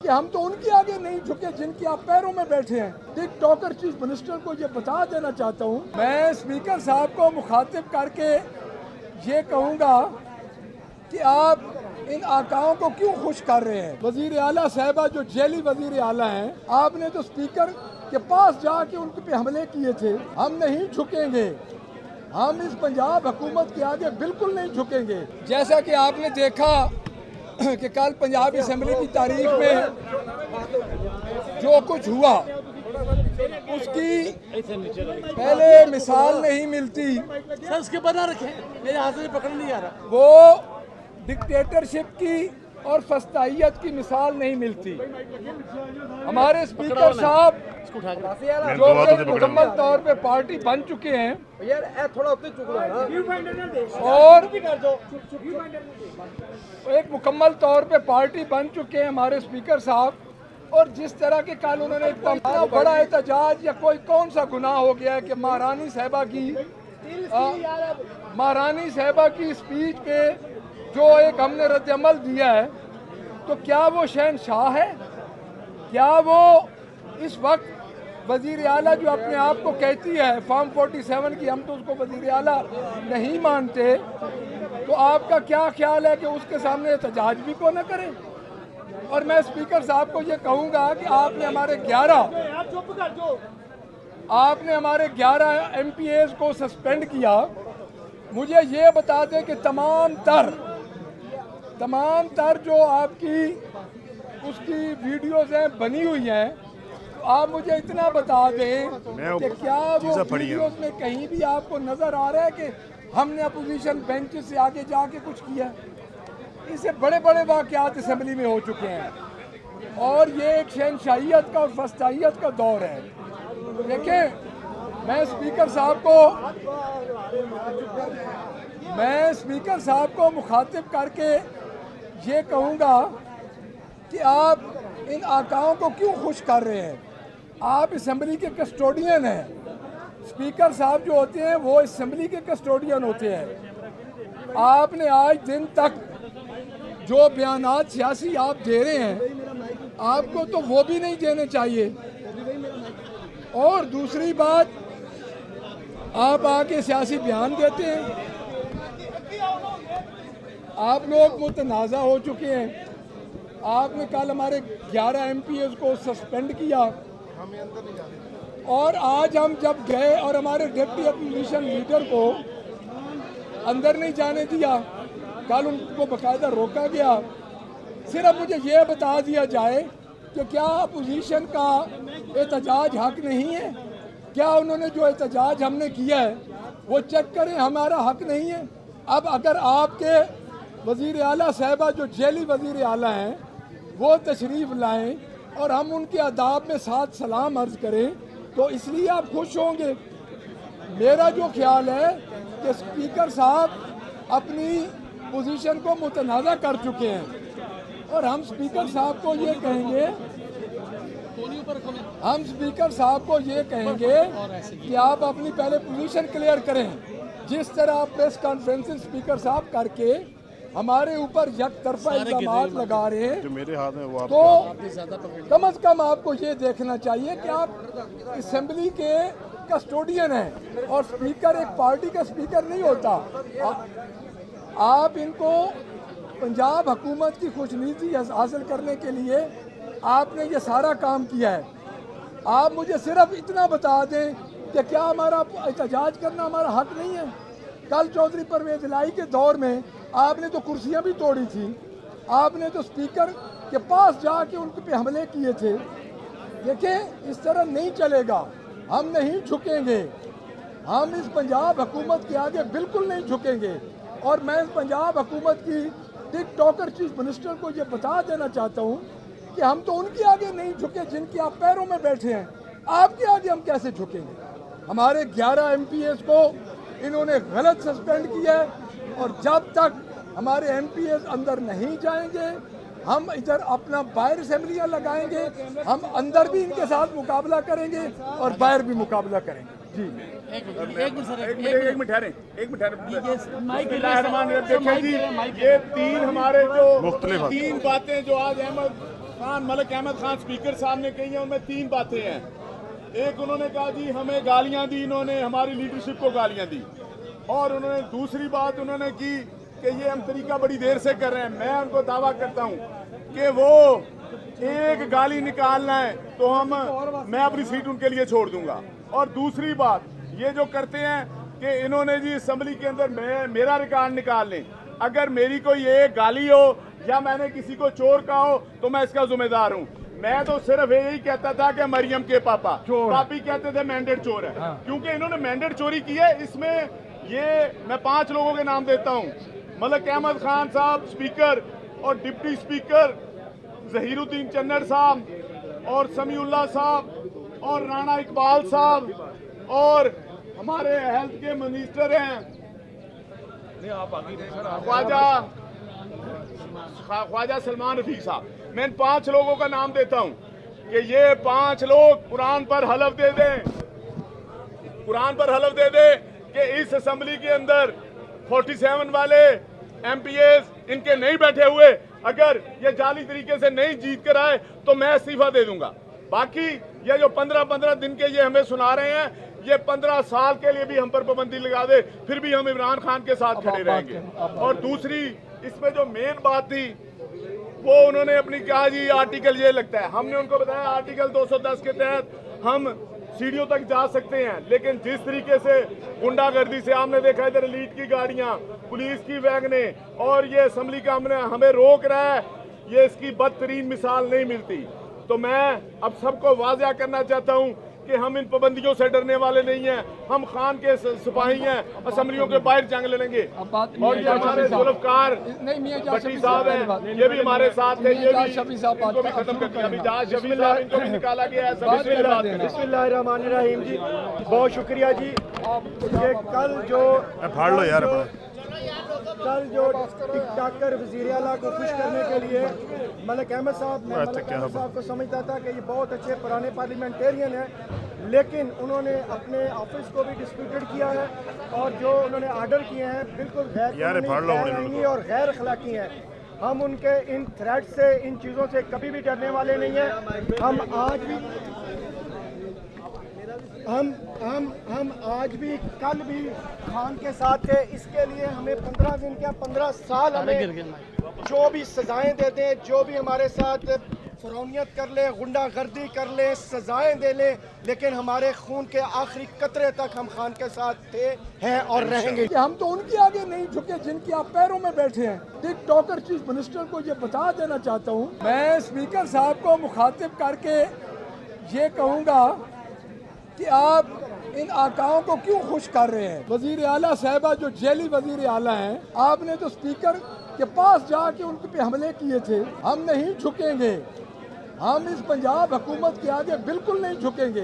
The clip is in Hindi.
कि हम तो उनके आगे नहीं झुके जिनके आप पैरों में बैठे हैं। टिकटॉकर चीफ मिनिस्टर को ये बता देना चाहता हूँ। मैं स्पीकर साहब को मुखातिब करके ये कहूँगा कि आप इन आकाओं को क्यों खुश कर रहे हैं। वजीर आला साहबा जो जेली वजीर आला हैं, आपने तो स्पीकर के पास जाके उनके पे हमले किए थे। हम नहीं झुकेंगे, हम इस पंजाब हुकूमत के आगे बिल्कुल नहीं झुकेंगे। जैसा कि आपने देखा कि कल पंजाब असेंबली की तारीख में जो कुछ हुआ उसकी पहले मिसाल नहीं मिलती। सर उसके बना रखे, मेरे हाथ से पकड़ नहीं आ रहा। वो डिक्टेटरशिप की और फस्तायत की मिसाल नहीं मिलती। हमारे स्पीकर साहब जो कि मुकम्मल तौर पे पार्टी बन चुके हैं और एक मुकम्मल तौर पे पार्टी बन चुके हैं हमारे स्पीकर साहब। और जिस तरह के कल उन्होंने इतना बड़ा एहतजाज या कोई कौन सा गुनाह हो गया है कि महारानी साहबा की स्पीच पे जो एक हमने रद्द-ए-अमल दिया है, तो क्या वो शहनशाह है? क्या वो इस वक्त वजीर आला जो अपने आप को कहती है फॉर्म 47 की, हम तो उसको वजीर आला नहीं मानते, तो आपका क्या ख्याल है कि उसके सामने एहतजाज भी को न करें? और मैं स्पीकर साहब को ये कहूँगा कि आपने हमारे 11 MPAs को सस्पेंड किया। मुझे ये बता दें कि तमाम तर जो आपकी उसकी वीडियोस हैं बनी हुई हैं, तो आप मुझे इतना बता दें कि क्या वो वीडियोस में कहीं भी आपको नज़र आ रहा है कि हमने अपोजिशन बेंच से आगे जाके कुछ किया? इससे बड़े बड़े वाक़यात असेंबली में हो चुके हैं और ये एक शहनशाहियत का और फस्तायत का दौर है। देखें, मैं स्पीकर साहब को मुखातिब करके ये कहूँगा कि आप इन आकाओं को क्यों खुश कर रहे हैं। आप असेंबली के कस्टोडियन हैं। स्पीकर साहब जो होते हैं वो असेंबली के कस्टोडियन होते हैं। आपने आज दिन तक जो बयानात सियासी आप दे रहे हैं, आपको तो वो भी नहीं देने चाहिए। और दूसरी बात, आप आके सियासी बयान देते हैं। आप लोग मुतनाज़ा हो चुके हैं। आपने कल हमारे 11 MPAs को सस्पेंड किया और आज हम जब गए और हमारे डिप्टी अपोजिशन लीडर को अंदर नहीं जाने दिया, कल उनको बाकायदा रोका गया। सिर्फ मुझे ये बता दिया जाए कि क्या अपोजिशन का एहतजाज हक नहीं है? क्या उन्होंने जो एहतजाज हमने किया है वो चेक करें, हमारा हक नहीं है? अब अगर आपके वजीर आला साहबा जो जेली वजीर आला हैं वो तशरीफ़ लाएं और हम उनके आदाब में साथ सलाम अर्ज़ करें, तो इसलिए आप खुश होंगे। मेरा जो ख्याल है कि स्पीकर साहब अपनी पोजीशन को मुतनाज़ा कर चुके हैं और हम स्पीकर साहब को ये कहेंगे कि आप अपनी पहले पोजीशन क्लियर करें। जिस तरह आप प्रेस कॉन्फ्रेंस स्पीकर साहब करके हमारे ऊपर यकतरफा इल्ज़ामात लगा रहे हैं, तो कम से कम आपको ये देखना चाहिए कि आप असेंबली के कस्टोडियन हैं और स्पीकर एक पार्टी का स्पीकर नहीं होता। आप इनको पंजाब हुकूमत की खुशनुदी हासिल करने के लिए आपने ये सारा काम किया है। आप मुझे सिर्फ इतना बता दें कि क्या हमारा एहतजाज करना हमारा हक नहीं है? कल चौधरी परवेज़ इलाही के दौर में आपने तो कुर्सियां भी तोड़ी थी, आपने तो स्पीकर के पास जाके उनके पे हमले किए थे। देखिए, इस तरह नहीं चलेगा। हम नहीं झुकेंगे, हम इस पंजाब हुकूमत के आगे बिल्कुल नहीं झुकेंगे। और मैं इस पंजाब हुकूमत की टिकटॉकर चीफ मिनिस्टर को ये बता देना चाहता हूँ कि हम तो उनके आगे नहीं झुके जिनके आप पैरों में बैठे हैं। आपके आगे हम कैसे झुकेंगे? हमारे 11 MPAs को इन्होंने गलत सस्पेंड किया है और जब तक हमारे MPAs अंदर नहीं जाएंगे, हम इधर अपना बाहर असेंबलियाँ लगाएंगे। हम अंदर भी इनके साथ मुकाबला करेंगे और बाहर भी मुकाबला करेंगे। जी, एक मिनट ठहरें। देखिए जी, ये तीन हमारे जो तीन बातें जो आज अहमद खान मलिक अहमद खान स्पीकर साहब ने कही हैं, उनमें 3 बातें हैं। एक, उन्होंने कहा जी हमें गालियां दी, इन्होंने हमारी लीडरशिप को गालियां दी, और उन्होंने दूसरी बात उन्होंने की कि ये हम तरीका बड़ी देर से कर रहे हैं। मैं उनको दावा करता हूं कि वो एक गाली निकालना है तो मैं अपनी सीट उनके लिए छोड़ दूंगा। और दूसरी बात ये जो करते हैं कि इन्होंने जी असेंबली के अंदर मेरा रिकॉर्ड निकाल लें। अगर मेरी कोई एक गाली हो या मैंने किसी को चोर कहा हो तो मैं इसका जिम्मेदार हूं। मैं तो सिर्फ यही कहता था कि मरियम के पापी कहते थे मैंडेट चोर है, क्योंकि इन्होंने मैंडेट चोरी की है। इसमें ये मैं 5 लोगों के नाम देता हूं, मलिक अहमद खान साहब स्पीकर, और डिप्टी स्पीकर जहीरुद्दीन चन्नर साहब, और समीउल्लाह साहब, और राणा इकबाल साहब, और हमारे हेल्थ के मिनिस्टर हैं ख्वाजा सलमान रफीक साहब। मैं इन 5 लोगों का नाम देता हूं कि ये 5 लोग कुरान पर हलफ दे दें, कि इस असेंबली के अंदर 47 वाले MPs इनके नहीं बैठे हुए, अगर ये जाली तरीके से नहीं जीत कर आए तो मैं इस्तीफा दे दूंगा। बाकी ये जो 15-15 दिन के ये हमें सुना रहे हैं, ये 15 साल के लिए भी हम पर पाबंदी लगा दे, फिर भी हम इमरान खान के साथ खड़े रहेंगे। और दूसरी इसमें जो मेन बात थी वो उन्होंने अपनी कहा जी आर्टिकल ये लगता है। हमने उनको बताया आर्टिकल 210 के तहत हम सीढ़ियों तक जा सकते हैं, लेकिन जिस तरीके से गुंडागर्दी से आपने देखा इधर एलीट की गाड़ियां, पुलिस की वैगने, और ये असेंबली का हमें रोक रहा है, ये इसकी बदतरीन मिसाल नहीं मिलती। तो मैं अब सबको वाज़ेह करना चाहता हूं कि हम इन पाबंदियों से डरने वाले नहीं हैं। हम खान के सिपाही हैं, असेंबलियों के बाहर जंग लड़ेंगे। और ये हमारे जुल्फकार भट्टी साहब हैं, ये भी हमारे साथ थे, ये भी इनको भी खत्म कर दिया। अभी जहाज शफी साहब इनको भी निकाला गया है। बिस्मिल्लाहिर्रहमानिर्रहीम जी, बहुत शुक्रिया जी। ये कल जो टिकटॉकर वज़ीर आला को खुश करने के लिए मलिक अहमद साहब को समझता था कि ये बहुत अच्छे पुराने पार्लियामेंटेरियन हैं, लेकिन उन्होंने अपने ऑफिस को भी डिस्प्यूटेड किया है, और जो उन्होंने आर्डर किए हैं बिल्कुल गैर और गैर अखलाकी हैं। हम उनके इन थ्रेट से, इन चीज़ों से कभी भी डरने वाले नहीं हैं। हम आज भी कल भी खान के साथ थे। इसके लिए हमें 15 दिन क्या 15 साल हमें जो भी सजाएं दे दें, जो भी हमारे साथ फरौनियत कर ले, गुंडागर्दी कर ले, सजाएं दे ले, लेकिन हमारे खून के आखिरी कतरे तक हम खान के साथ थे, हैं और रहेंगे। हम तो उनके आगे नहीं झुके जिनके आप पैरों में बैठे हैं। टिकटॉकर चीफ मिनिस्टर को ये बता देना चाहता हूँ, मैं स्पीकर साहब को मुखातिब करके ये कहूँगा कि आप इन आकाओं को क्यों खुश कर रहे हैं। वजीर आला साहबा जो जेली वजीर आला हैं, आपने तो स्पीकर के पास जाके उनके पे हमले किए थे। हम नहीं झुकेंगे, हम इस पंजाब हुकूमत के आगे बिल्कुल नहीं झुकेंगे।